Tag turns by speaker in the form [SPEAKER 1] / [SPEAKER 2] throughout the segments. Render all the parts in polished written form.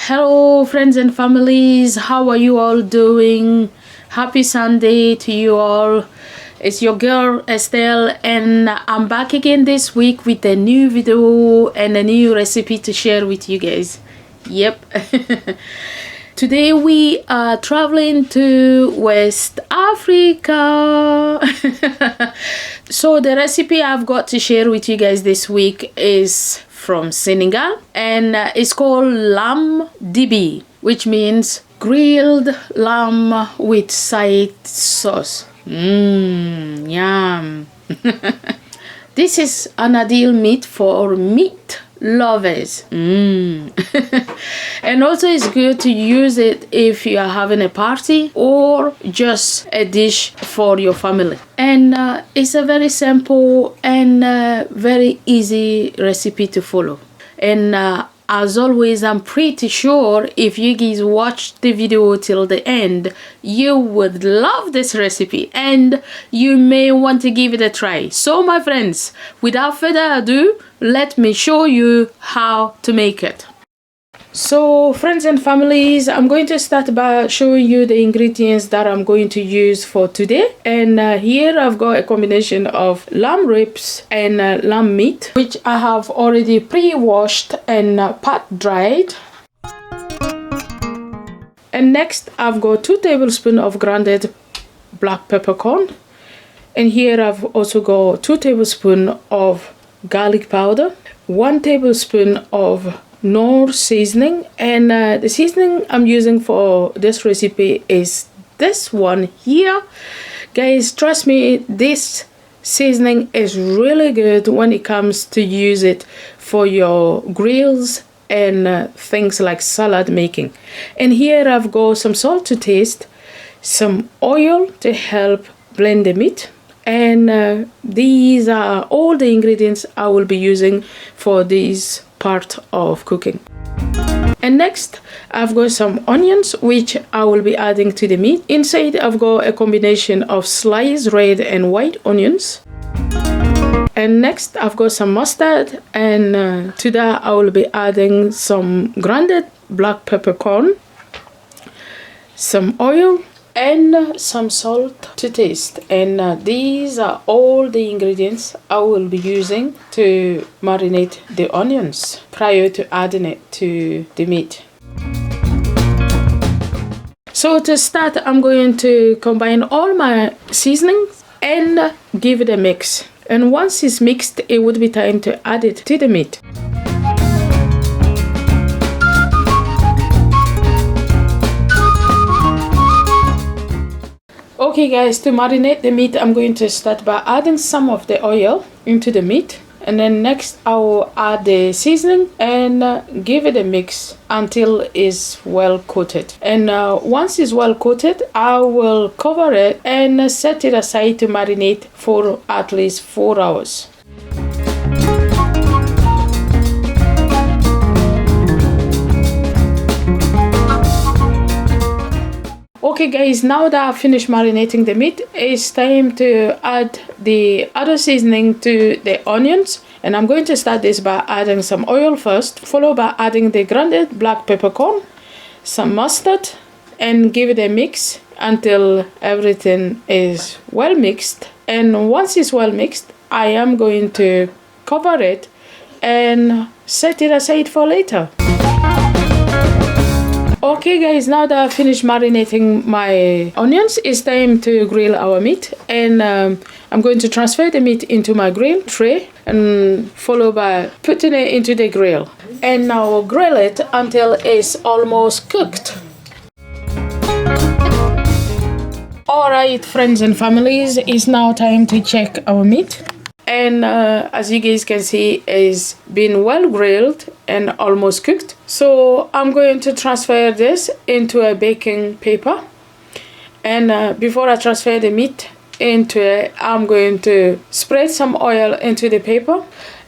[SPEAKER 1] Hello friends and families, how are you all doing? Happy Sunday to you all. It's your girl Estelle and I'm back again this week with a new video and a new recipe to share with you guys. Yep. Today we are traveling to West Africa. So the recipe I've got to share with you guys this week is from Senegal and it's called lamb Dibi, which means grilled lamb with side sauce. Yum. This is an ideal meat for meat lovers. And also it's good to use it if you are having a party or just a dish for your family. And it's a very simple and very easy recipe to follow. And as always, I'm pretty sure if you guys watched the video till the end, you would love this recipe and you may want to give it a try. So my friends, without further ado, let me show you how to make it. So friends and families, I'm going to start by showing you the ingredients that I'm going to use for today. And here I've got a combination of lamb ribs and lamb meat, which I have already pre-washed and pat dried. And next I've got 2 tablespoons of grounded black peppercorn. And here I've also got 2 tablespoons of garlic powder, 1 tablespoon of Knorr seasoning, and the seasoning I'm using for this recipe is this one here. Guys, trust me, this seasoning is really good when it comes to use it for your grills and things like salad making. And here I've got some salt to taste, some oil to help blend the meat, and these are all the ingredients I will be using for this part of cooking. And next I've got some onions which I will be adding to the meat. Inside I've got a combination of sliced red and white onions. And next I've got some mustard, and to that I will be adding some grounded black peppercorn, some oil, and some salt to taste. And these are all the ingredients I will be using to marinate the onions prior to adding it to the meat. So to start, I'm going to combine all my seasonings and give it a mix. And once it's mixed, it would be time to add it to the meat. Okay guys, to marinate the meat, I'm going to start by adding some of the oil into the meat, and then next I will add the seasoning and give it a mix until it's well coated. And once it's well coated, I will cover it and set it aside to marinate for at least 4 hours. Okay guys, now that I've finished marinating the meat, it's time to add the other seasoning to the onions. And I'm going to start this by adding some oil first, followed by adding the grounded black peppercorn, some mustard, and give it a mix until everything is well mixed. And once it's well mixed, I am going to cover it and set it aside for later. Okay guys, now that I've finished marinating my onions, it's time to grill our meat. And I'm going to transfer the meat into my grill tray and followed by putting it into the grill. And now grill it until it's almost cooked. Alright friends and families, it's now time to check our meat. And as you guys can see, it's been well grilled and almost cooked. So I'm going to transfer this into a baking paper. And before I transfer the meat into it, I'm going to spread some oil into the paper.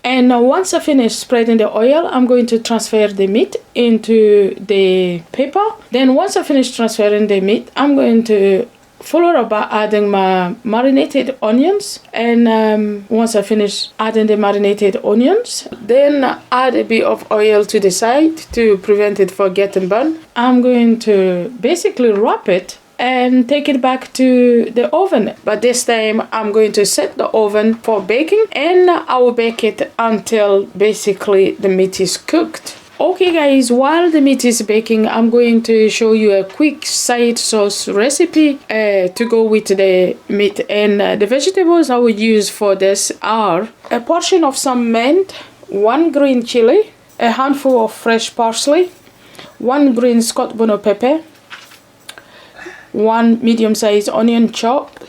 [SPEAKER 1] And once I finish spreading the oil, I'm going to transfer the meat into the paper. Then once I finish transferring the meat, I'm going to follow up by adding my marinated onions. And once I finish adding the marinated onions, then add a bit of oil to the side to prevent it from getting burned. I'm going to basically wrap it and take it back to the oven. But this time I'm going to set the oven for baking, and I will bake it until basically the meat is cooked. Okay guys, while the meat is baking, I'm going to show you a quick side sauce recipe to go with the meat. And the vegetables I will use for this are a portion of some mint, 1 green chili, a handful of fresh parsley, 1 green scotch bonnet pepper, 1 medium-sized onion chopped,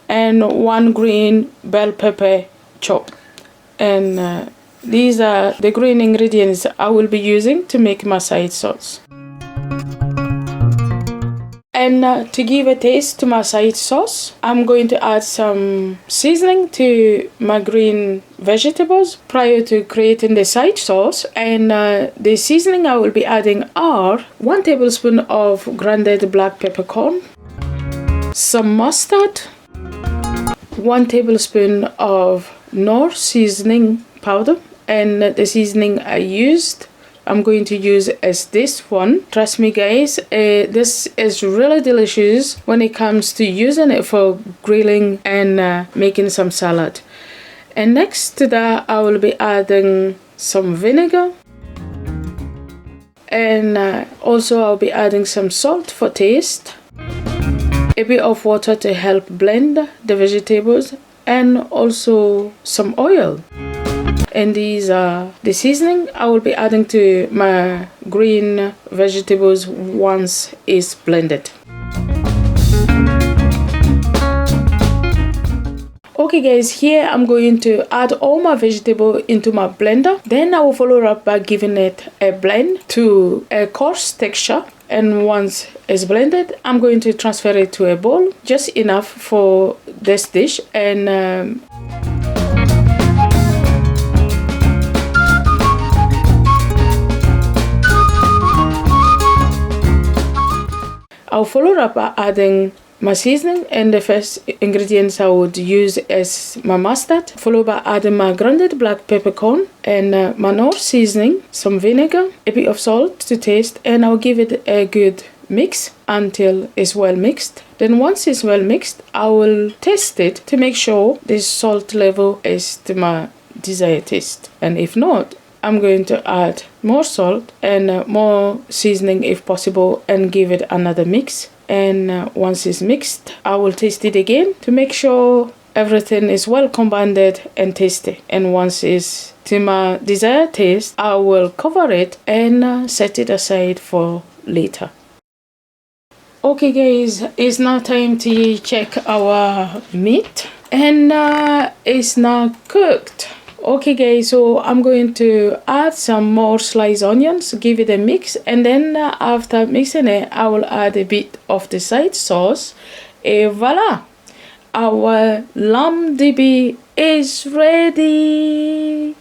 [SPEAKER 1] and 1 green bell pepper chopped. And these are the green ingredients I will be using to make my side sauce. And to give a taste to my side sauce, I'm going to add some seasoning to my green vegetables prior to creating the side sauce. And the seasoning I will be adding are 1 tablespoon of grounded black peppercorn, some mustard, 1 tablespoon of Knorr seasoning powder. And the seasoning I'm going to use is this one. Trust me guys, this is really delicious when it comes to using it for grilling and making some salad. And next to that, I will be adding some vinegar, and also I'll be adding some salt for taste, a bit of water to help blend the vegetables, and also some oil. And these are the seasoning I will be adding to my green vegetables once it's blended. Okay guys, here I'm going to add all my vegetable into my blender. Then I will follow up by giving it a blend to a coarse texture. And once it's blended, I'm going to transfer it to a bowl, just enough for this dish. And I'll follow up by adding my seasoning, and the first ingredients I would use is my mustard, followed by adding my grounded black peppercorn and my Knorr seasoning, some vinegar, a bit of salt to taste, and I'll give it a good mix until it's well mixed. Then once it's well mixed, I will taste it to make sure the salt level is to my desired taste, and if not, I'm going to add more salt and more seasoning if possible, and give it another mix. And once it's mixed, I will taste it again to make sure everything is well combined and tasty. And once it's to my desired taste, I will cover it and set it aside for later. Okay guys, it's now time to check our meat, and it's now cooked. Okay guys, so I'm going to add some more sliced onions, give it a mix, and then after mixing it, I will add a bit of the side sauce. Et voila! Our lamb dibi is ready!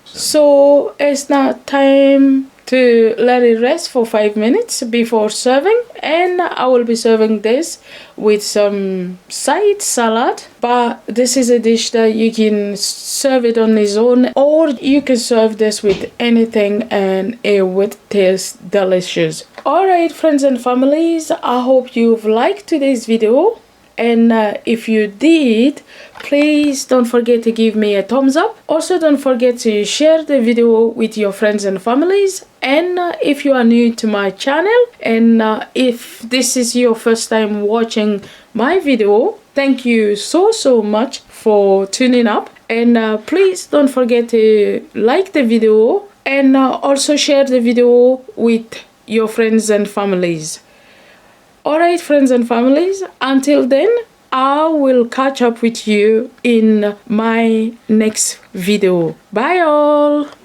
[SPEAKER 1] So it's now time to let it rest for 5 minutes before serving, and I will be serving this with some side salad. But this is a dish that you can serve it on its own, or you can serve this with anything and it would taste delicious. Alright friends and families, I hope you've liked today's video. And if you did, please don't forget to give me a thumbs up. Also, don't forget to share the video with your friends and families. And if you are new to my channel, and if this is your first time watching my video, thank you so much for tuning up. And please don't forget to like the video, and also share the video with your friends and families. Alright friends and families, until then, I will catch up with you in my next video. Bye all!